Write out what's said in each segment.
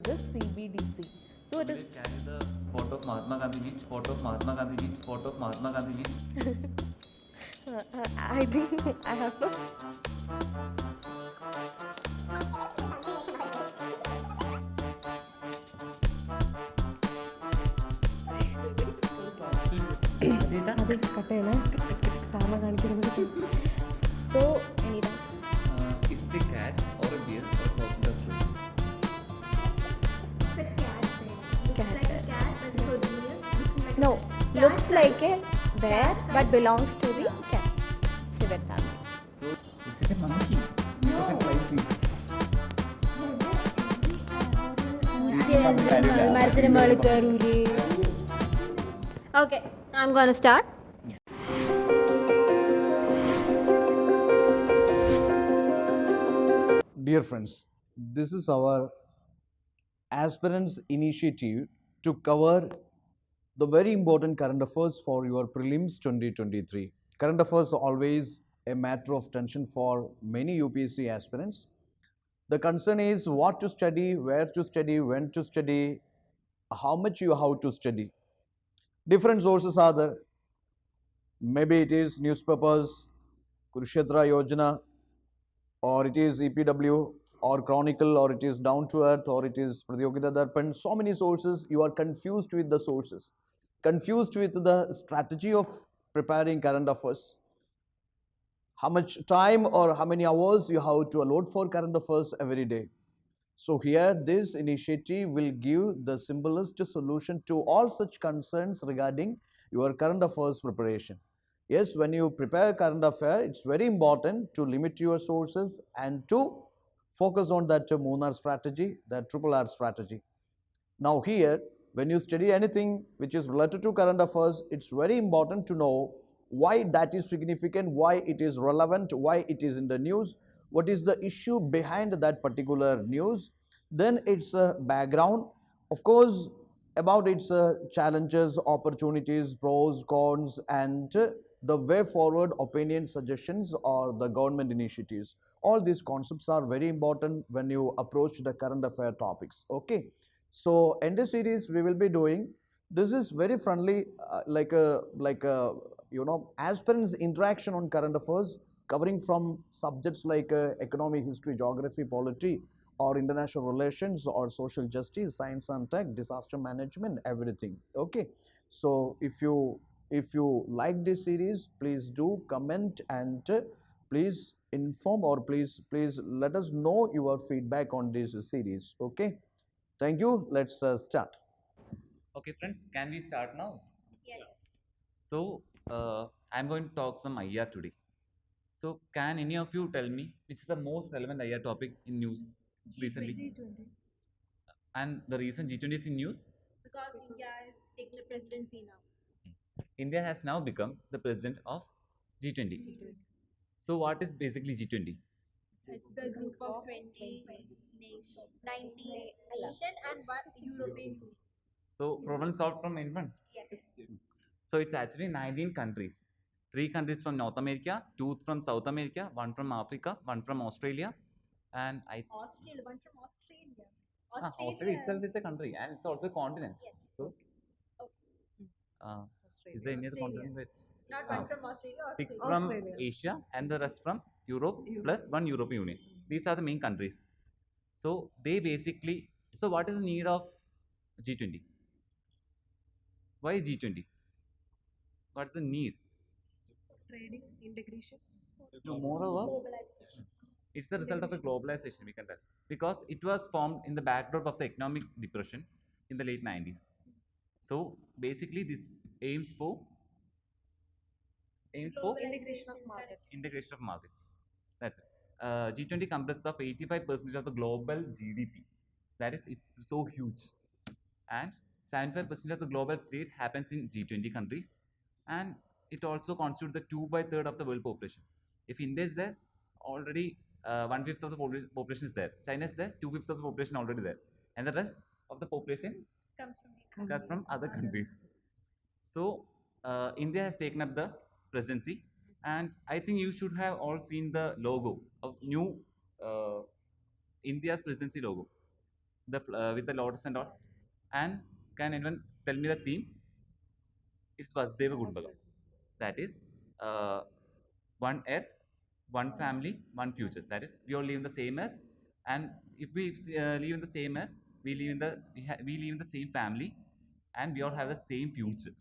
the CBDC. So it is. Carry the photo of Mahatma Gandhi, photo of Mahatma Gandhi, photo of Mahatma Gandhi. I think I have not. അത് കട്ടയാണ് സാമ കാണിക്കുന്നത്. So anytime. Is it a cat or a bear or crocodile? It's a cat thing. Looks Cat. like a cat, but it's originally looks like No, a looks cat like a size. bear Cat size. but belongs to the cat. Civet family. So, is it a monkey? No. Is it like this? Okay, I'm gonna start. Dear friends, this is our aspirants initiative to cover the very important current affairs for your prelims 2023. Current affairs are always a matter of tension for many UPSC aspirants. The concern is what to study, where to study, when to study, how much you have to study. Different sources are there. Maybe it is newspapers, Kurukshetra Yojana, or it is EPW, or Chronicle, or it is Down to Earth, or it is Pratyogita Darpan. So many sources, you are confused with the sources, confused with the strategy of preparing current affairs. How much time or how many hours you have to allot for current affairs every day. So here this initiative will give the simplest solution to all such concerns regarding your current affairs preparation. Yes, when you prepare current affair, it's very important to limit your sources and to focus on that Moonar strategy, that triple R strategy. Now here, when you study anything which is related to current affairs, it's very important to know why that is significant, why it is relevant, why it is in the news, what is the issue behind that particular news, then its background, of course, about its challenges, opportunities, pros, cons, and the way forward opinion suggestions or the government initiatives. All these concepts are very important when you approach the current affair topics. Okay, so in this series we will be doing, this is very friendly, like a aspirants interaction on current affairs, covering from subjects like economic, history, geography, polity, or international relations, or social justice, science and tech, disaster management, everything. Okay, so if you like this series, please do comment and please inform, or please let us know your feedback on this series. Okay, thank you. Let's start. Okay, friends, can we start now? Yes. So, I'm going to talk some IR today. So, can any of you tell me which is the most relevant IR topic in news recently? G20. And the reason G20 is in news? Because India is taking the presidency now. India has now become the president of G20. So, what is basically G20? It's a group of 20 nations, 19 Asian and one European Union. So, problem solved from N1. Yes. So, it's actually 19 countries. 3 countries from North America, 2 from South America, 1 from Africa, 1 from Australia, and Australia, one from Australia. Australia itself is a country and it's also a continent. Yes. So, Okay. is there any other Australia. continent with Not one from Australia. 6 Australia. from Australia. Asia and the rest from Europe plus 1 European Union? These are the main countries. So, they basically, so what is the need of G20? Why G20? What's the need? Trading integration. No, moreover, Globalization. it's the result of a globalization, we can tell, because it was formed in the backdrop of the economic depression in the late 90s. So basically, this aims for Integration of markets. integration of markets. That's it. G20 comprises of 85% of the global GDP. That is, it's so huge, and 75% of the global trade happens in G20 countries, and it also constitutes the 2/3 of the world population. If India is there, already 1/5 of the population is there. China is there, 2/5 of the population already there, and the rest of the population comes from other countries. So India has taken up the presidency, and I think you should have all seen the logo of new India's presidency logo. with the lotus and all. And can anyone tell me the theme? It's Vasudeva Kutumbakam. That is one earth, one family, one future. That is, we all live in the same earth, and if we live in the same earth, we live in the same family, and we all have the same future,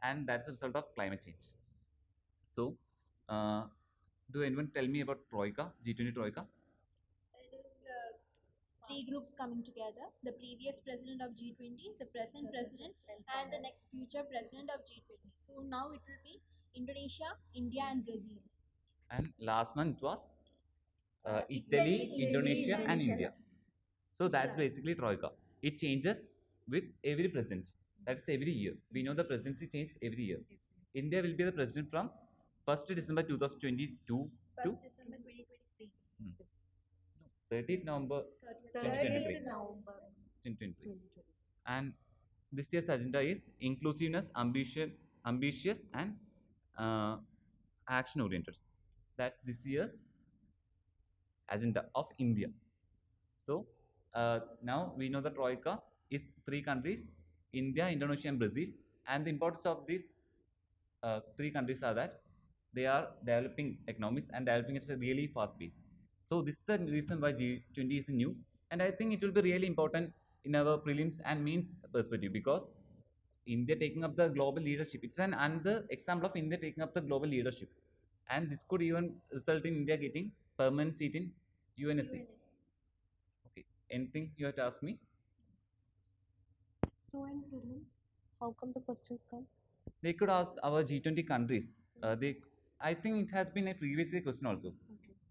and that's a result of climate change. So, do anyone tell me about Troika, G20 Troika? It is three groups coming together: the previous president of G20, the present president, and the next future president of G20. So now it will be Indonesia, India, and Brazil. And last month it was Italy, Italy, Indonesia, and Indonesia. India. So that's basically Troika. It changes with every president. That's every year. We know the presidency changes every year. India will be the president from 1st December 2022 to 1st December 2023. 30th November 2023. 30th November. 2023. And this year's agenda is inclusiveness, ambitious, and action oriented. That's this year's agenda of India. So now we know the Troika is three countries: India, Indonesia, and Brazil. And the importance of these three countries are that they are developing economies and developing at a really fast pace. So this is the reason why G20 is in news, and I think it will be really important in our prelims and mains perspective, because India taking up the global leadership. It's an another example of India taking up the global leadership, and this could even result in India getting permanent seat in UNSC. Okay, anything you have to ask me? So in prelims, how come the questions come? They could ask our G20 countries. I think it has been a previous year question also,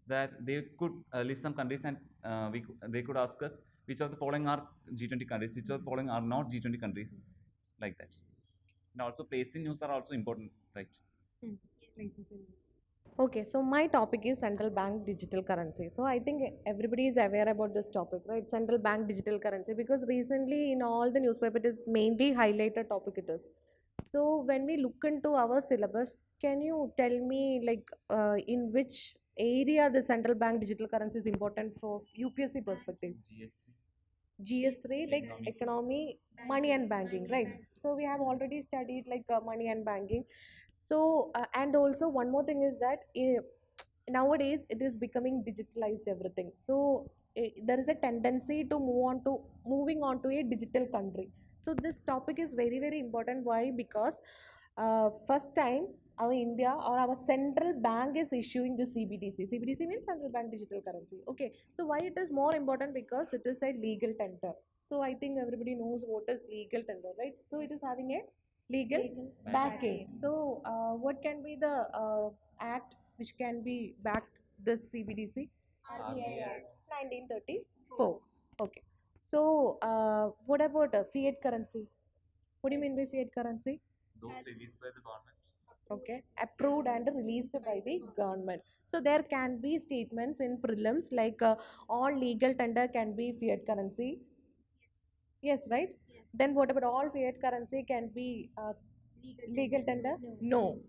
that they could list some countries, and they could ask us which of the following are G20 countries, which of the following are not G20 countries, like that. And also place in news are also important, right? Places in use. Okay, so my topic is central bank digital currency. So I think everybody is aware about this topic, right? Central bank digital currency, because recently in all the newspaper it is mainly highlighted topic it is. So when we look into our syllabus, can you tell me like in which area the central bank digital currency is important for UPSC perspective? GS3 like economy, money and banking, right? So we have already studied like money and banking. So and also one more thing is that nowadays it is becoming digitalized everything. So there is a tendency to moving on to a digital country. So this topic is very important. Why? Because first time our India or our central bank is issuing the CBDC. CBDC means central bank digital currency. Okay. So why it is more important? Because it is a legal tender. So I think everybody knows what is legal tender, right? So it is having a legal backing. So what can be the act which can be backed this CBDC? RBI Act. 1934. Okay. So what about fiat currency? What do you mean by fiat currency? Those released by the government. Okay, approved and released by the government. So there can be statements in prelims like all legal tender can be fiat currency. Yes, right? Yes. Then what about all fiat currency can be legal tender? No.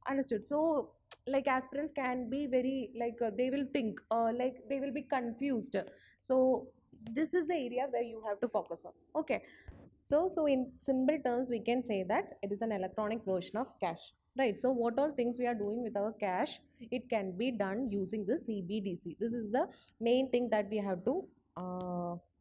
Understood. So like aspirants can be very like they will think like they will be confused. So this is the area where you have to focus on. Okay. So in simple terms, we can say that it is an electronic version of cash, right? So what all things we are doing with our cash, it can be done using the CBDC. This is the main thing that we have to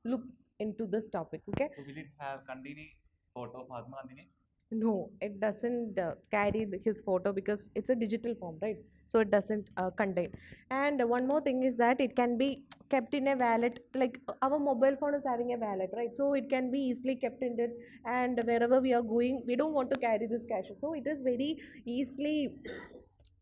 look into this topic. Okay. So will it have contain a photo of Mahatma Gandhi in it? No, it doesn't carry his photo because it's a digital form, right? So it doesn't contain. And one more thing is that it can be kept in a wallet. Like our mobile phone is having a wallet, right? So it can be easily kept in it. And wherever we are going, we don't want to carry this cash. So it is very easily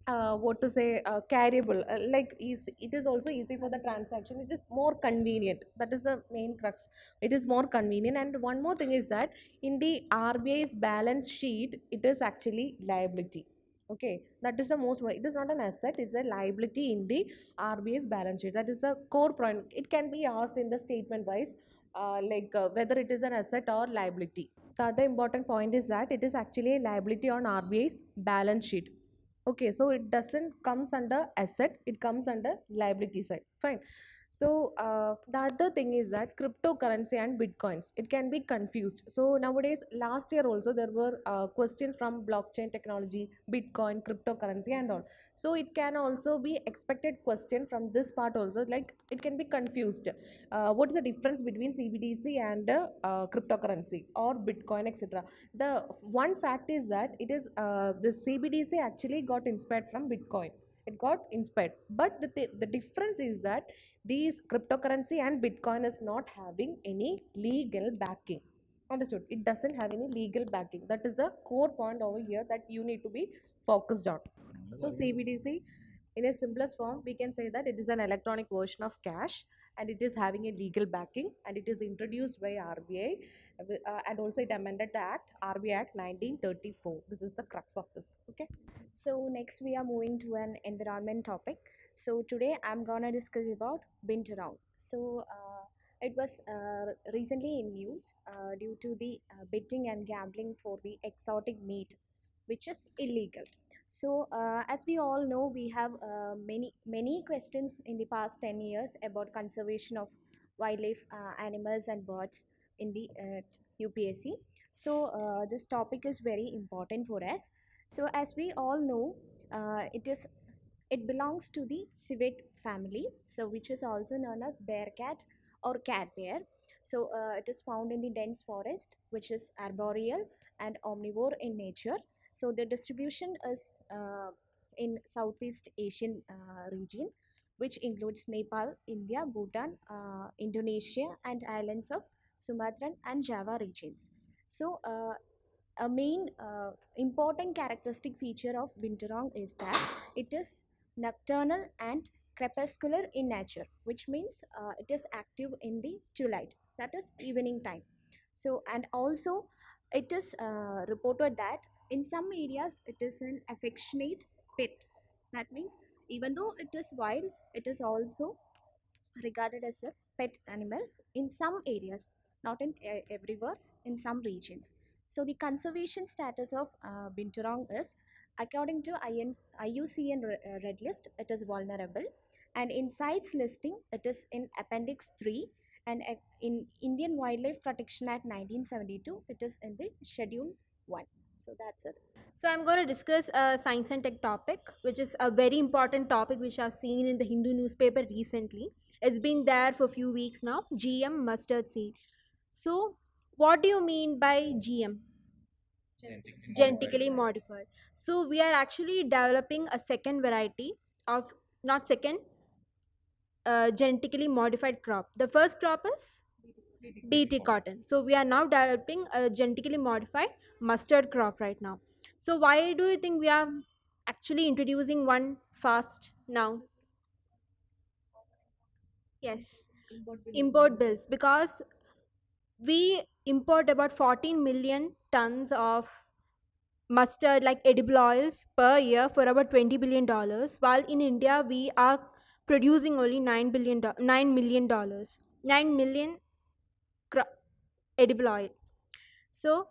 carryable, it is also easy for the transaction. It is more convenient. That is the main crux. It is more convenient. And one more thing is that in the RBI's balance sheet, it is actually liability. Okay, that is the most. It is not an asset, it's a liability in the RBI's balance sheet. That is the core point. It can be asked in the statement wise whether it is an asset or liability. The other important point is that it is actually a liability on RBI's balance sheet. Okay, so it doesn't comes under asset, it comes under liability side. Fine. So the other thing is that cryptocurrency and bitcoins, it can be confused. So nowadays, last year also there were questions from blockchain technology, bitcoin, cryptocurrency and all. So it can also be expected question from this part also, like it can be confused. What is the difference between CBDC and cryptocurrency or bitcoin, etc.? The one fact is that it is the CBDC actually got inspired from bitcoin. It got inspired, but the difference is that these cryptocurrency and bitcoin is not having any legal backing. Understood? It doesn't have any legal backing. That is the core point over here that you need to be focused on. So CBDC, in a simplest form, we can say that it is an electronic version of cash, and it is having a legal backing, and it is introduced by RBI, and also it amended the act, RBI Act 1934. This is the crux of this. Okay. So next we are moving to an environment topic. So today I'm gonna discuss about bint around. So it was recently in news due to the betting and gambling for the exotic meat, which is illegal. So as we all know, we have many questions in the past 10 years about conservation of wildlife, animals and birds in the UPSC. So this topic is very important for us. So as we all know, it belongs to the civet family, so which is also known as bear cat or cat bear. So it is found in the dense forest, which is arboreal and omnivore in nature. So the distribution is in Southeast Asian region, which includes Nepal, India, Bhutan, Indonesia, and islands of Sumatran and Java regions. So a main important characteristic feature of binturong is that it is nocturnal and crepuscular in nature, which means it is active in the twilight, that is evening time. So and also it is reported that in some areas it is an affectionate pet. That means even though it is wild, it is also regarded as a pet animals in some areas, not in everywhere, in some regions. So the conservation status of binturong is, according to IUCN Red List, it is vulnerable, and in CITES listing, it is in Appendix 3, and in Indian Wildlife Protection Act 1972, it is in the Schedule 1. So that's it. So I'm going to discuss a science and tech topic, which is a very important topic which I've seen in the Hindu newspaper recently. It's been there for a few weeks now. GM mustard seed. So what do you mean by GM? Genetically modified. So we are actually developing a second variety of, not second, genetically modified crop. The first crop is DT cotton. So we are now developing a genetically modified mustard crop right now. So why do you think we are actually introducing one fast now? Yes, import bills, because we import about 14 million tons of mustard, like edible oils, per year for about $20 billion, while in India we are producing only $9 million, 9 million edible oil. So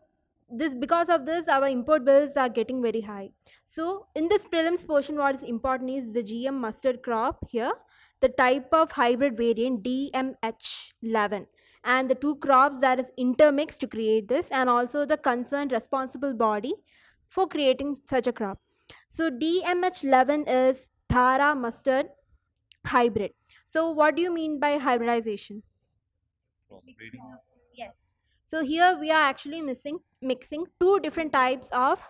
this, because of this, our import bills are getting very high. So in this prelims portion, what is important is the GM mustard crop here, the type of hybrid variant DMH11, and the two crops that is intermixed to create this, and also the concerned responsible body for creating such a crop. So DMH11 is Thara mustard hybrid. So what do you mean by hybridization? Yes. So here we are actually mixing two different types of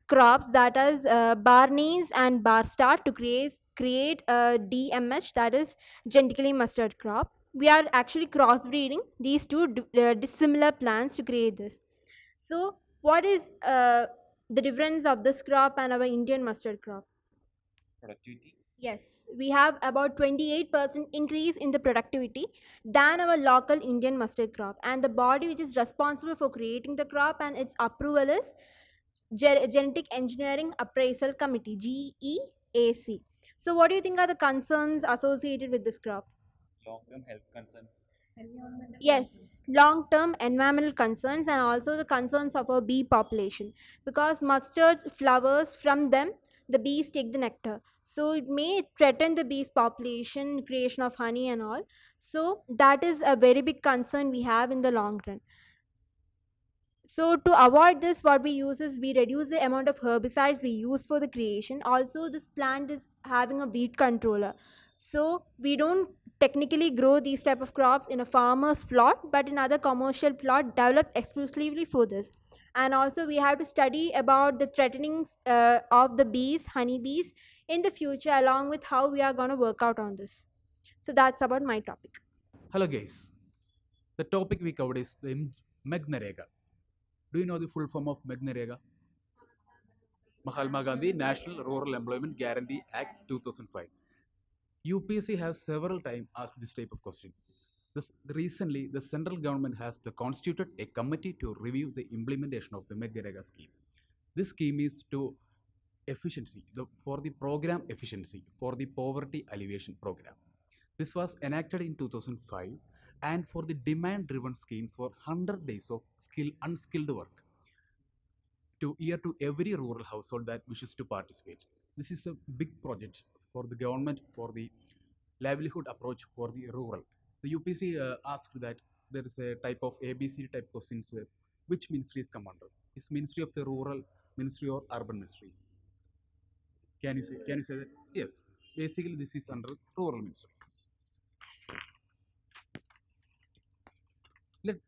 crops, that is Barney's and Barstar, to create a DMH, that is genetically mustard crop. We are actually crossbreeding these two dissimilar plants to create this. So what is the difference of this crop and our Indian mustard crop? Productivity. Yes, we have about 28% increase in the productivity than our local Indian mustard crop, and the body which is responsible for creating the crop and its approval is Genetic Engineering Appraisal Committee, GEAC. So what do you think are the concerns associated with this crop? Long-term health concerns. Yes, long term environmental concerns, and also the concerns of our bee population, because mustard flowers, from them the bees take the nectar. So it may threaten the bees population, creation of honey and all. So that is a very big concern we have in the long run. So to avoid this, what we use is we reduce the amount of herbicides we use for the creation. Also, this plant is having a weed controller. So we don't technically grow these type of crops in a farmer's plot, but in other commercial plot developed exclusively for this. And also we have to study about the threatenings of the bees, honey bees in the future, along with how we are going to work out on this. So that's about my topic. Hello guys, the topic we covered is the Megnarega. Do you know the full form of Megnarega? Mahatma Gandhi National Rural Employment Guarantee Act 2005. UPSC has several times asked this type of question. Recently, the central government has constituted a committee to review the implementation of the Megnarega scheme. This scheme is to efficiency, for the program efficiency, for the poverty alleviation program. This was enacted in 2005 and for the demand-driven schemes for 100 days of unskilled work to every rural household that wishes to participate. This is a big project for the government for the livelihood approach for the rural. The UPC asked that there is a type of ABC type questions which ministries come under. Is Ministry of the Rural, Ministry or Urban Ministry? Can you say that? Yes. Basically, this is under Rural Ministry.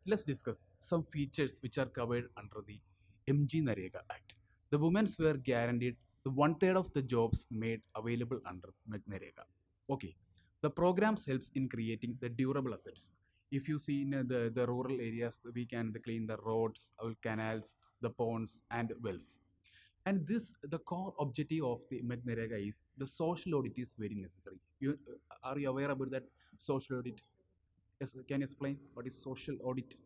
Let's discuss some features which are covered under the MG Narega Act. The women were guaranteed the 1/3 of the jobs made available under Narega. Okay, the programs helps in creating the durable assets. If you see in the rural areas, we can clean the roads, our canals, the ponds and wells. And this, the core objective of the Narega is the social audit is very necessary. Are you aware about that social audit? Yes, can you explain what is social audit?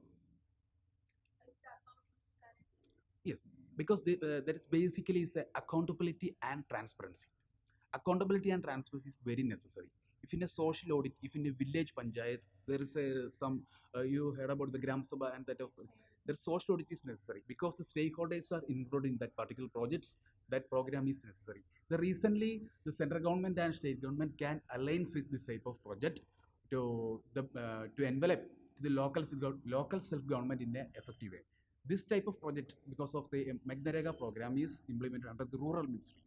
Yes, because that is basically is accountability and transparency. Accountability and transparency is very necessary. If in a social audit, if in a village panchayat, there is some, you heard about the Gram Sabha and that of, the social audit is necessary because the stakeholders are included in that particular projects, that program is necessary. Recently, the central government and state government can align with this type of project to envelop the local self-government in an effective way. This type of project, because of the Megnarega program, is implemented under the rural ministry.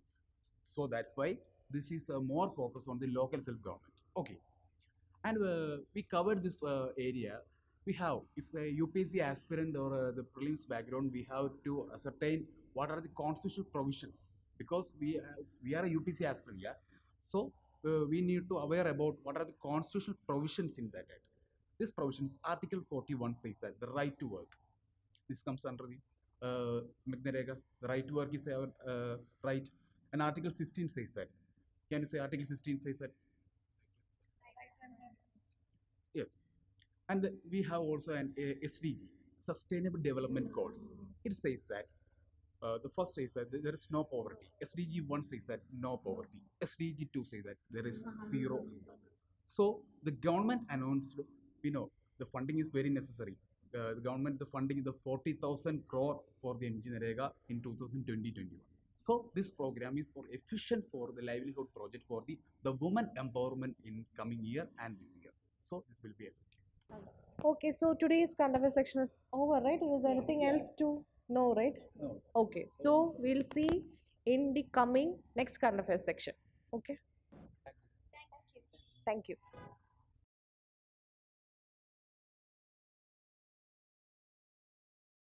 So that's why this is more focus on the local self-government. Okay, and we covered this area. We have, if the UPSC aspirant or the prelims background, we have to ascertain what are the constitutional provisions because we are a UPSC aspirant, yeah. So we need to aware about what are the constitutional provisions in that act. This provisions, Article 41 says that the right to work. This comes under the Megnarega. The right to work is our right. And Article 16 says that. Can you say Article 16 says that? Yes. And we have also an SDG, Sustainable Development Goals. It says that the first says that there is no poverty. SDG 1 says that no poverty. SDG 2 says that there is zero hunger. So the government announced, the funding is very necessary. The government, the funding the 40,000 crore for the MG Narega in 2020-21. So this program is for efficient for the livelihood project for the women empowerment in coming year and this year. So this will be effective. Okay, so today's current affairs section is over, right? Is there anything else to know, right? No. Okay, so we'll see in the coming next current affairs section. Okay. Thank you.